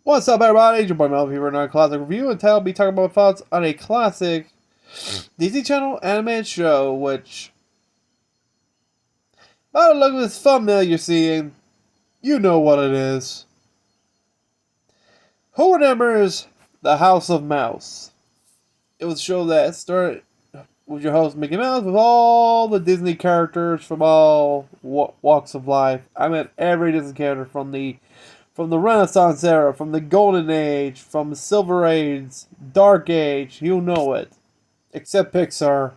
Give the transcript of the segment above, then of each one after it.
What's up, everybody? Your boy Mel here with another classic review, and today I'll be talking about my thoughts on a classic Disney Channel animated show, which, by the look of this thumbnail you're seeing, you know what it is. Who remembers The House of Mouse? It was a show that started with your host Mickey Mouse with all the Disney characters from all walks of life. I meant every Disney character from the Renaissance era, from the Golden Age, from the Silver Age, Dark Age, you know it. Except Pixar.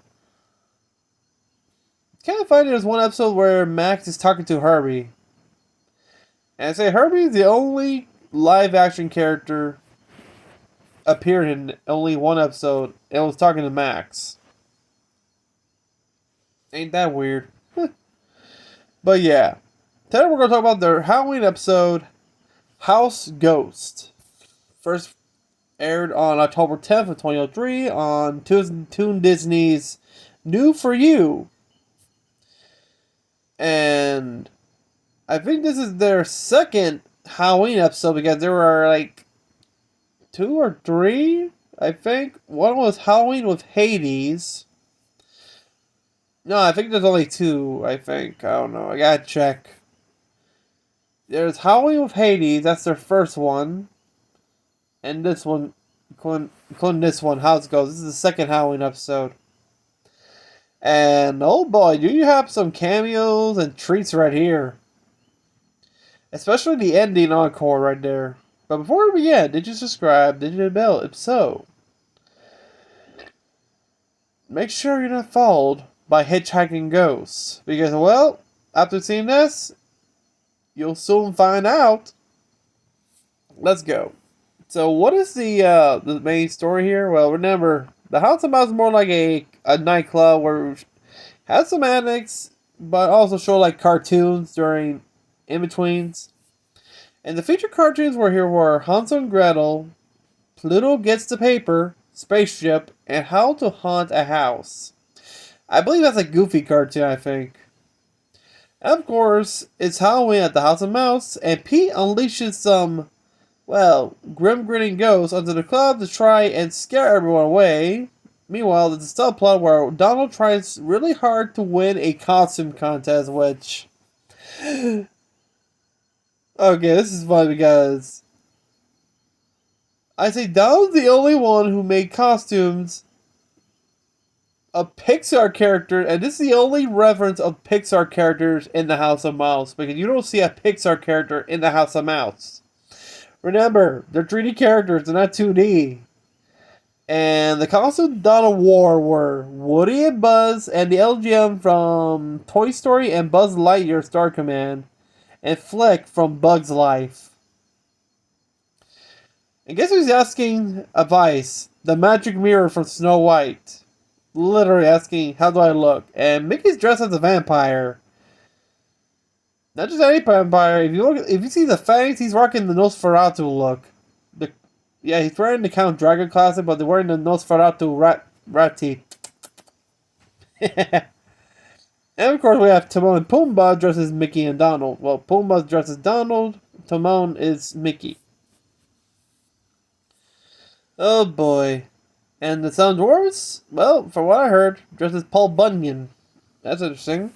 Kind of funny, there's one episode where Max is talking to Herbie. And I say Herbie's the only live action character appeared in only one episode and was talking to Max. Ain't that weird? But yeah. Today we're going to talk about the Halloween episode, House Ghost. First aired on October 10th of 2003 on Toon Disney's New For You. And I think this is their second Halloween episode because there were like 2 or 3, I think. One was Halloween with Hades. No, I think there's only 2, I think. I don't know. I gotta check. There's Halloween with Hades, that's their first one. And this one, including this one, House Ghost. This is the second Halloween episode. And oh boy, do you have some cameos and treats right here. Especially the ending encore right there. But before we begin, did you subscribe? Did you hit the bell? If so, make sure you're not followed by hitchhiking ghosts. Because, well, after seeing this, you'll soon find out. Let's go. So what is the main story here? Well, remember, the House of Mouse is more like a nightclub where it has some antics, but also show like cartoons during in-betweens. And the featured cartoons were Hansel and Gretel, Pluto Gets the Paper, Spaceship, and How to Haunt a House. I believe that's a Goofy cartoon, I think. And of course, it's Halloween at the House of Mouse, and Pete unleashes some, well, grim-grinning ghosts onto the club to try and scare everyone away. Meanwhile, there's a subplot where Donald tries really hard to win a costume contest, which... Okay, this is funny because... I say Donald's the only one who made costumes of Pixar characters, and this is the only reference of Pixar characters in the House of Mouse, because you don't see a Pixar character in the House of Mouse. Remember, they're 3D characters, they're not 2D. And the costumes Donald wore were Woody and Buzz, and the LGM from Toy Story and Buzz Lightyear Star Command, and Flick from Bug's Life. And guess who's asking advice? The magic mirror from Snow White. Literally asking, how do I look? And Mickey's dressed as a vampire. Not just any vampire. If you see the fangs, he's rocking the Nosferatu look. Yeah, he's wearing the Count Dragon classic, but they're wearing the Nosferatu rat teeth. And of course we have Timon and Pumbaa dressed as Mickey and Donald. Well, Pumbaa's dressed as Donald, Timon is Mickey. Oh boy. And the Sound Dwarves? Well, from what I heard, dressed as Paul Bunyan. That's interesting.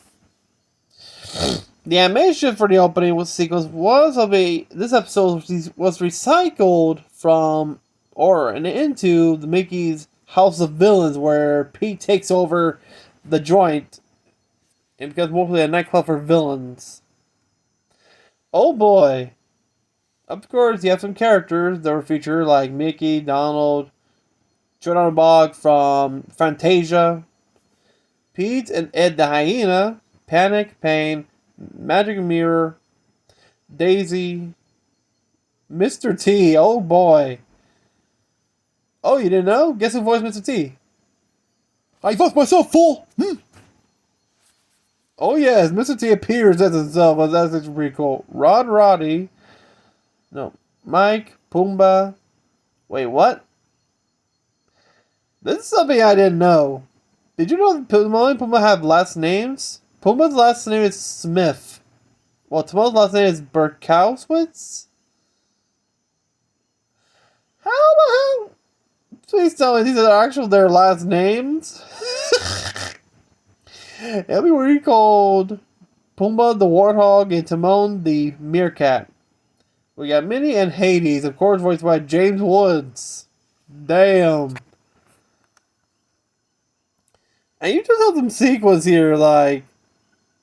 The animation for the opening sequence this episode was recycled from or and into the Mickey's House of Villains, where Pete takes over the joint and becomes mostly a nightclub for villains. Oh boy. Of course, you have some characters that were featured like Mickey, Donald, Jordan Bog from Fantasia, Pete and Ed the Hyena, Panic, Pain, Magic Mirror, Daisy, Mr. T, oh boy. Oh, you didn't know? Guess who voiced Mr. T? I voiced myself, fool! Oh yes, Mr. T appears as himself, but that's actually pretty cool. Roddy, Mike, Pumbaa, wait, what? This is something I didn't know. Did you know that Timon and Pumbaa have last names? Pumbaa's last name is Smith. Well, Timon's last name is Berkowitz? How the hell? Please tell me these are actually their last names. It'll be recalled Pumbaa the Warthog and Timon the Meerkat. We got Minnie and Hades, of course, voiced by James Woods. Damn. And you just have some sequels here, like,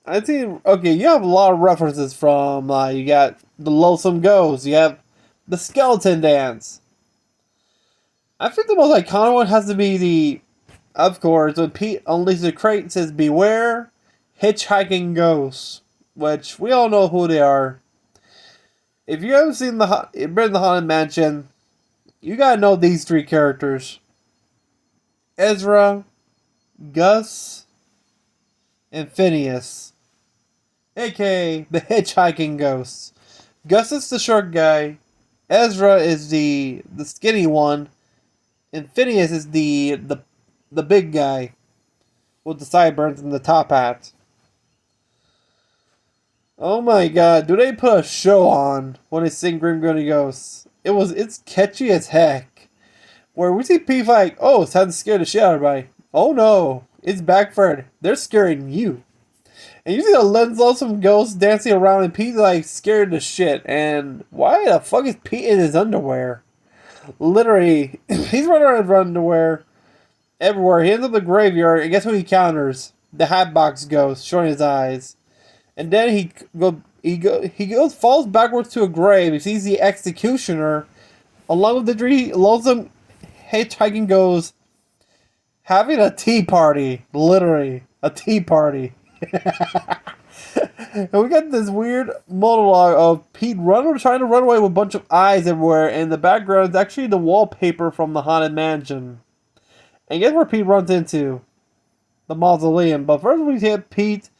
I think, okay, you have a lot of references from, you got the Lonesome Ghost, you have the Skeleton Dance. I think the most iconic one has to be of course, when Pete unleashes the crate and says, "Beware, hitchhiking ghosts," which we all know who they are. If you haven't been in the Haunted Mansion, you gotta know these three characters. Ezra, Gus, and Phineas, aka the hitchhiking ghosts. Gus is the short guy, Ezra is the skinny one, and Phineas is the big guy with the sideburns and the top hat. Oh my god, do they put a show on when they sing Grim Grinny Ghosts? It's catchy as heck. Where we see people like, oh, it's time to scare the shit out of everybody. Oh no, it's backfired. They're scaring you. And you see the lonesome ghost dancing around and Pete like scared the shit. And why the fuck is Pete in his underwear? Literally, he's running around in his underwear everywhere. He ends up in the graveyard, and guess who he counters? The Hatbox Ghost, showing his eyes. And then he goes falls backwards to a grave. He sees the executioner, along with the three lonesome hitchhiking ghosts, having a tea party. Literally, a tea party. And we got this weird monologue of Pete trying to run away with a bunch of eyes everywhere, and in the background is actually the wallpaper from the Haunted Mansion. And guess where Pete runs into? The mausoleum. But first we hit Pete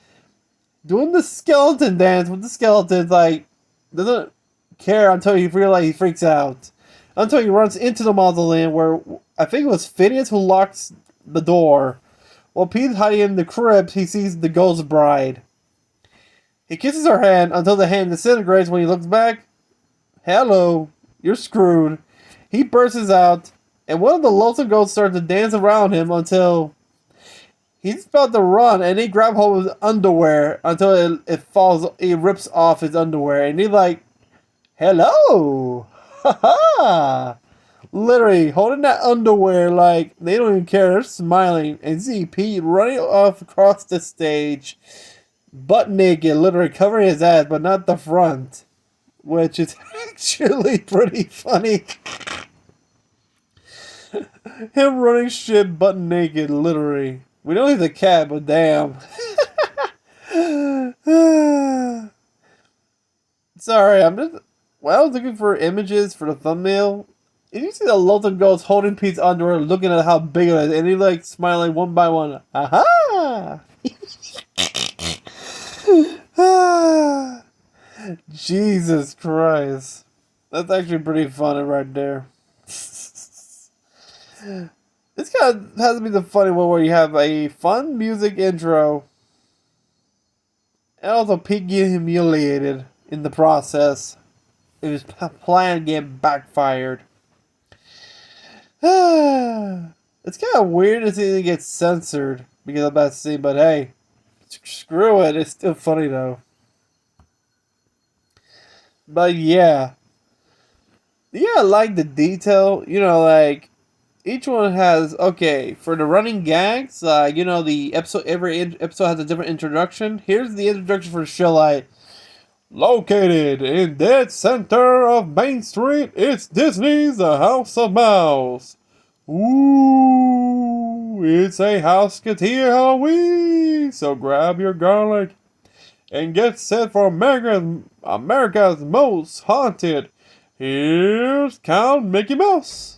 doing the skeleton dance with the skeletons, like, doesn't care until you realize he freaks out. Until he runs into the mausoleum where I think it was Phineas who locks the door. While Pete's hiding in the crypt, he sees the ghost bride. He kisses her hand until the hand disintegrates. When he looks back, hello, you're screwed. He bursts out, and one of the lonesome ghosts starts to dance around him until he's about to run, and he grabs hold of his underwear until it falls. He rips off his underwear, and he's like, hello! Ha ha! Literally, holding that underwear like they don't even care. They're smiling, and see Pete running off across the stage, butt naked, literally covering his ass, but not the front, which is actually pretty funny. Him running shit butt naked, literally. We know he's a cat, but damn. Sorry, I was looking for images for the thumbnail, and you see the lonesome ghost holding Pete's underwear, looking at how big it is, and he like smiling one by one. Aha! Jesus Christ. That's actually pretty funny right there. This kind of has to be the funny one where you have a fun music intro and also Pete getting humiliated in the process. It was plan getting backfired. It's kind of weird to see it get censored because of that scene, but hey, screw it. It's still funny though. But yeah. Yeah, I like the detail. You know, like, each one has, okay, for the running gags, you know, the episode, every episode has a different introduction. Here's the introduction for the show, like, located in dead center of Main Street, it's Disney's The House of Mouse. Ooh, it's a Houseketeer Halloween, so grab your garlic and get set for America's most haunted. Here's Count Mickey Mouse.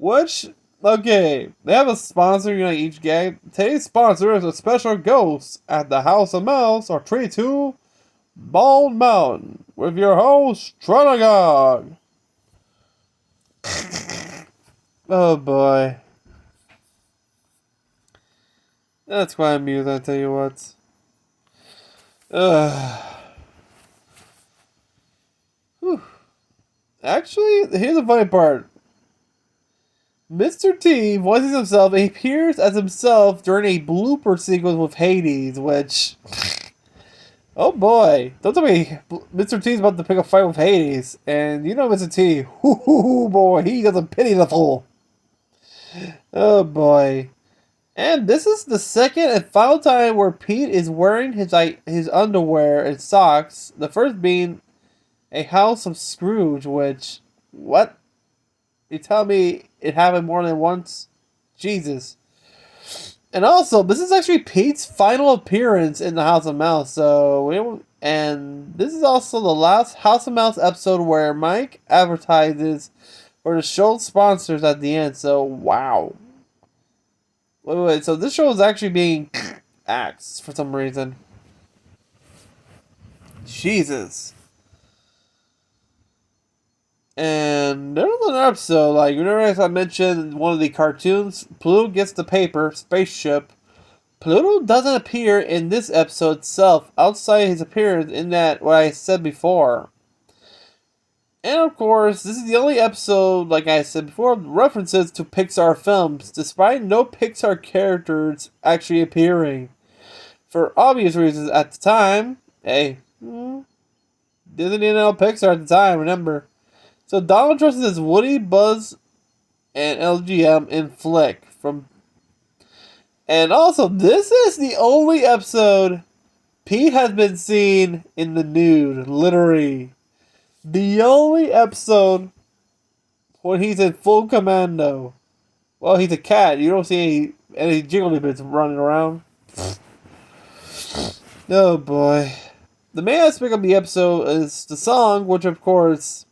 Which, okay, they have a sponsor, you know, each gag. Today's sponsor is a special ghost at the House of Mouse, or 32 Bald Mountain, with your host, Tranagog. Oh boy. That's quite amusing, I tell you what. Whew. Actually, here's the funny part. Mr. T voices himself and he appears as himself during a blooper sequence with Hades, which. Oh boy. Don't tell me Mr. T's about to pick a fight with Hades. And you know Mr. T. Hoo boy, he doesn't pity the fool. Oh boy. And this is the second and final time where Pete is wearing his underwear and socks. The first being a House of Scrooge, which. What? You tell me it happened more than once? Jesus. And also, this is actually Pete's final appearance in the House of Mouse. And this is also the last House of Mouse episode where Mike advertises for the show's sponsors at the end. So, wow. Wait. So this show is actually being axed for some reason. Jesus. And there was another episode, like, remember as I mentioned in one of the cartoons, Pluto gets the paper, spaceship. Pluto doesn't appear in this episode itself, outside his appearance in that, what I said before. And of course, this is the only episode, like I said before, references to Pixar films, despite no Pixar characters actually appearing. For obvious reasons at the time, hey, Disney didn't know Pixar at the time, remember. So Donald Trump is Woody, Buzz, and LGM in Flick from. And also, this is the only episode Pete has been seen in the nude, literally. The only episode when he's in full commando. Well, he's a cat. You don't see any jiggly bits running around. Oh boy. The main aspect of the episode is the song, which of course.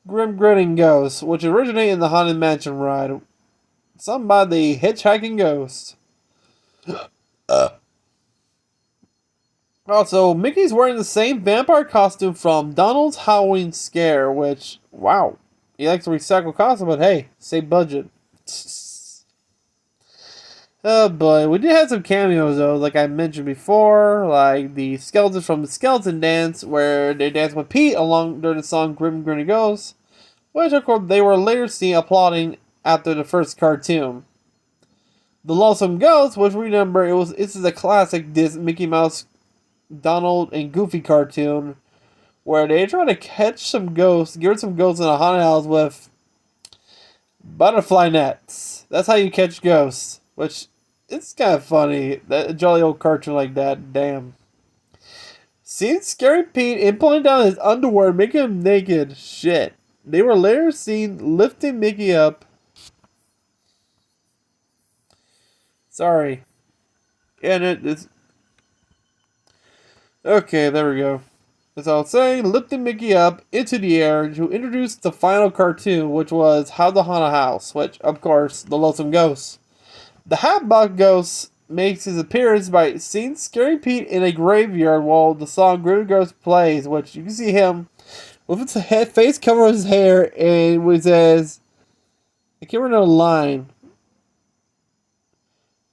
Grim Grinning Ghost, which originated in the Haunted Mansion ride, sung by the Hitchhiking Ghost. Also, Mickey's wearing the same vampire costume from Donald's Halloween Scare, which, wow, he likes to recycle costume, but hey, save budget. Oh boy, we did have some cameos though, like I mentioned before, like the skeletons from the Skeleton Dance, where they dance with Pete along during the song Grim Grinning Ghost, which of course they were later seen applauding after the first cartoon. The Lonesome Ghost, which remember this is a classic Mickey Mouse, Donald, and Goofy cartoon, where they try to catch some ghosts, get some ghosts in a haunted house with butterfly nets. That's how you catch ghosts, which it's kind of funny. That jolly old cartoon like that, damn. Seeing Scary Pete and pulling down his underwear, making him naked, shit. They were later seen lifting Mickey up. Sorry. And it's. Okay, there we go. As I was saying, lifting Mickey up into the air to introduce the final cartoon, which was How to Haunt a House, which, of course, the Lonesome Ghost. The Hatbox Ghost makes his appearance by seeing Scary Pete in a graveyard while the song Grim Ghost plays, which you can see him with his face covered with his hair, and it says, I can't remember the line.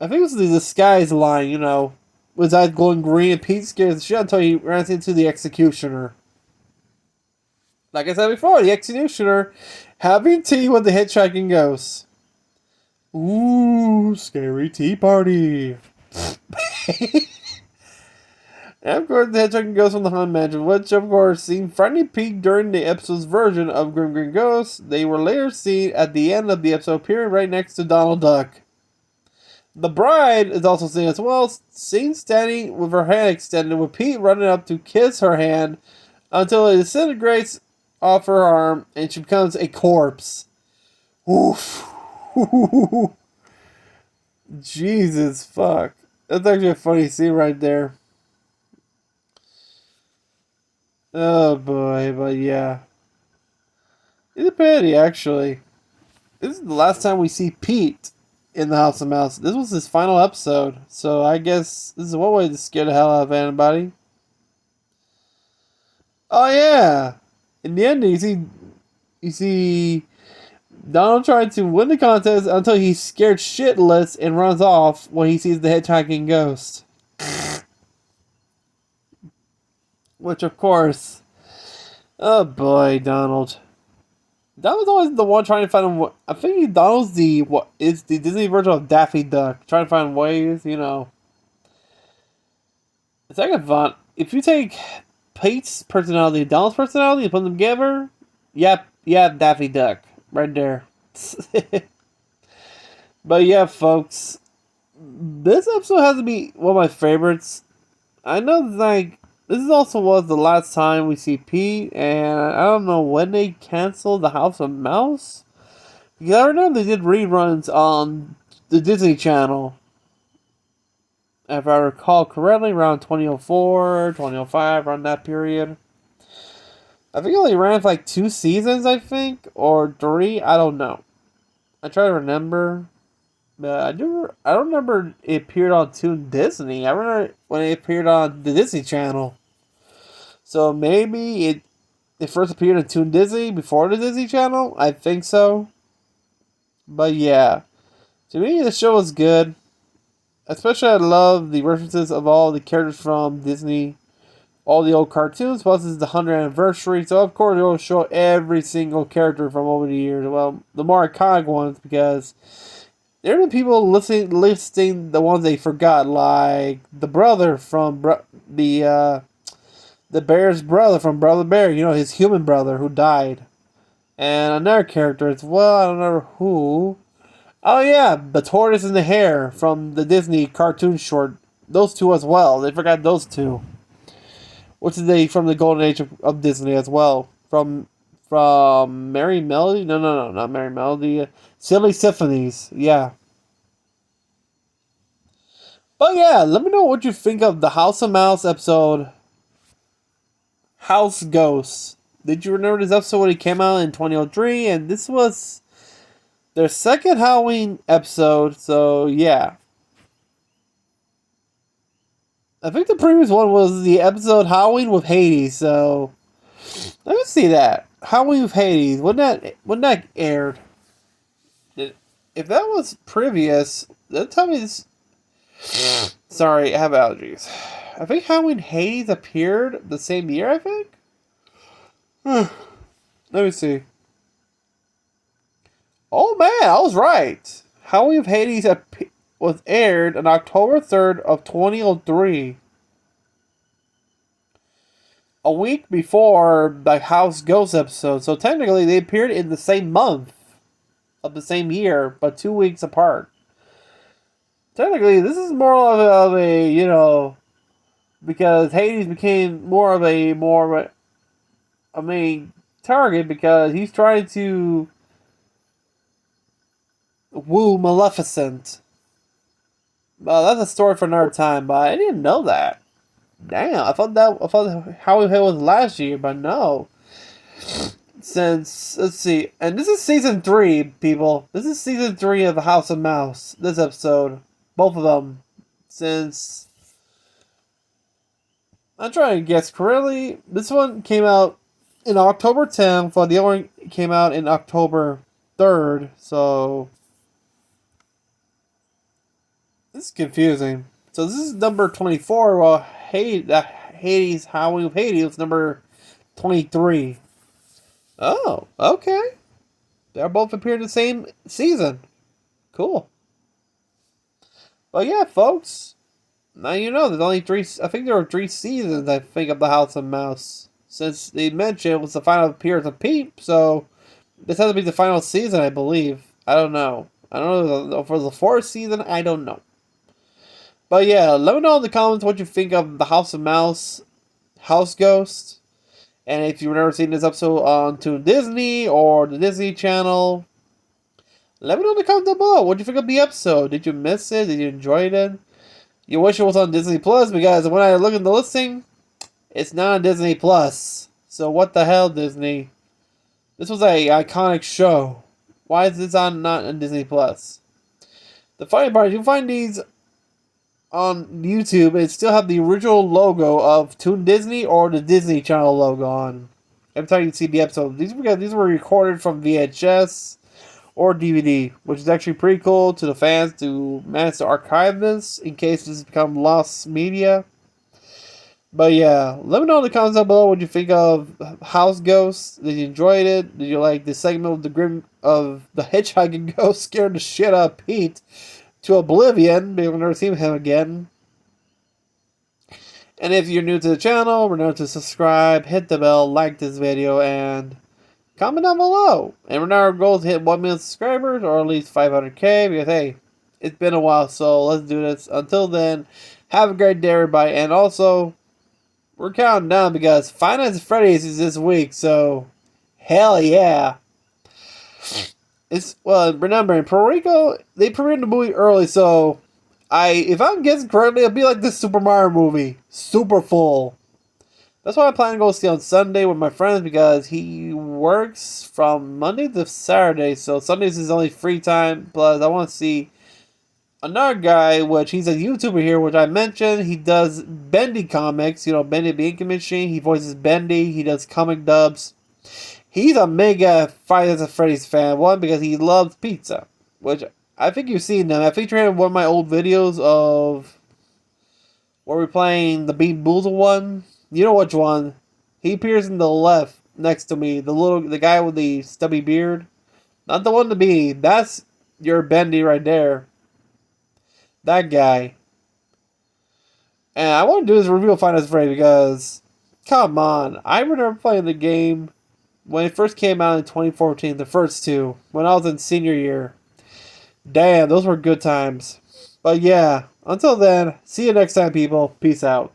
I think it was the disguise line, you know, with his eyes glowing green, and Pete scares the shit until he runs into the executioner. Like I said before, the executioner having tea with the hitchhiking ghost. Ooh, scary tea party. And of course, the hitchhiking ghost from the Haunted Mansion, which of course seen frightening Pete during the episode's version of Grim Grin Ghost. They were later seen at the end of the episode appearing right next to Donald Duck. The bride is also seen as well, seen standing with her hand extended, with Pete running up to kiss her hand until it disintegrates off her arm and she becomes a corpse. Oof. Jesus fuck. That's actually a funny scene right there. Oh boy, but yeah. It's a pity, actually. This is the last time we see Pete in the House of Mouse. This was his final episode, so I guess this is one way to scare the hell out of anybody. Oh yeah! In the end, you see Donald trying to win the contest until he's scared shitless and runs off when he sees the hitchhiking ghost. Which, of course, oh boy, Donald. Donald's always the one trying to find. I think Donald's the what is the Disney version of Daffy Duck, trying to find ways. It's kind of fun. If you take Pete's personality, Donald's personality, and put them together, yep, yeah, Daffy Duck right there. But yeah, folks, this episode has to be one of my favorites. I know, like, this is also was the last time we see Pete, and I don't know when they canceled the House of Mouse. Because I remember they did reruns on the Disney Channel. If I recall correctly, around 2004, 2005, around that period. I think it only ran for like 2 seasons, I think, or 3. I don't know. I try to remember. But I don't remember it appeared on Toon Disney. I remember when it appeared on the Disney Channel. So maybe it first appeared on Toon Disney before the Disney Channel. I think so. But yeah, to me the show was good. Especially I love the references of all the characters from Disney, all the old cartoons. Plus it's the 100th anniversary, so of course it will show every single character from over the years. Well, the more iconic ones because there are the people listing the ones they forgot, like the brother from the bear's brother from Brother Bear. His human brother who died, and another character as well. I don't know who. Oh yeah, the tortoise and the hare from the Disney cartoon short. Those two as well. They forgot those two, which is from the golden age of Disney as well. From Merry Melody. No, not Merry Melody. Silly Symphonies. Yeah. But yeah, let me know what you think of the House of Mouse episode, House Ghosts. Did you remember this episode when it came out in 2003? And this was their second Halloween episode, so yeah. I think the previous one was the episode Halloween with Hades, so let me see that. Halloween with Hades. When that aired? If that was previous, then tell me this. Sorry, I have allergies. I think Halloween Hades appeared the same year, I think? Let me see. Oh man, I was right. Halloween Hades was aired on October 3rd of 2003. A week before the House Ghost episode. So technically they appeared in the same month of the same year, but 2 weeks apart. Technically, this is more of a because Hades became more of a main target because he's trying to woo Maleficent. Well, that's a story for another time, but I didn't know that. Damn, I thought Howie Hill was last year, but no. Let's see, and this is season 3, people. This is season 3 of the House of Mouse. This episode, both of them, since I'm trying to guess correctly. This one came out in October 10th, while the other one came out in October 3rd. So this is confusing. So this is number 24, while Hades, Halloween with Hades was number 23. Oh, okay. They're both appearing in the same season. Cool. But yeah, folks. Now you know there's only 3. I think there were 3 seasons, I think, of the House of Mouse. Since they mentioned it was the final appearance of Peep, so this has to be the final season, I believe. I don't know. I don't know for the 4th season. I don't know. But yeah, let me know in the comments what you think of the House of Mouse, House Ghost. And if you've never seen this episode on Toon Disney or the Disney Channel, let me know in the comments down below. What did you think of the episode? Did you miss it? Did you enjoy it? You wish it was on Disney Plus because when I look at the listing, it's not on Disney Plus. So what the hell, Disney? This was a iconic show. Why is this not on Disney Plus? The funny part is you can find these on YouTube and still have the original logo of Toon Disney or the Disney Channel logo on. Every time you see the episode, these were recorded from VHS or DVD, which is actually pretty cool to the fans to manage to archive this in case this has become lost media. But yeah, let me know in the comments down below what you think of House Ghosts. Did you enjoy it? Did you like the segment of the grim of the hitchhiking ghost scared the shit out of Pete to oblivion? Maybe we'll never see him again. And if you're new to the channel, remember to subscribe, hit the bell, like this video, and comment down below. And remember our goal is to hit 1 million subscribers or at least 500k because hey, it's been a while, so let's do this. Until then, have a great day, everybody, and also we're counting down because Five Nights at Freddy's is this week, so hell yeah. Remember in Puerto Rico they premiered the movie early, so if I'm guessing correctly, it'll be like this Super Mario movie, super full. That's why I plan to go see on Sunday with my friends because he works from Monday to Saturday, so Sundays is only free time. Plus, I want to see another guy, which he's a YouTuber here, which I mentioned. He does Bendy comics, Bendy the Ink Machine. He voices Bendy. He does comic dubs. He's a mega Five Nights at Freddy's fan. One, because he loves pizza, which I think you've seen them. I featured him in one of my old videos of where we're playing the Bean Boozled one. You know which one. He appears in the left next to me. The guy with the stubby beard. Not the one to be. That's your Bendy right there. That guy. And I want to do this review of Five Nights at Freddy's because, come on. I remember playing the game when it first came out in 2014. The first two. When I was in senior year. Damn, those were good times. But yeah, until then, see you next time, people. Peace out.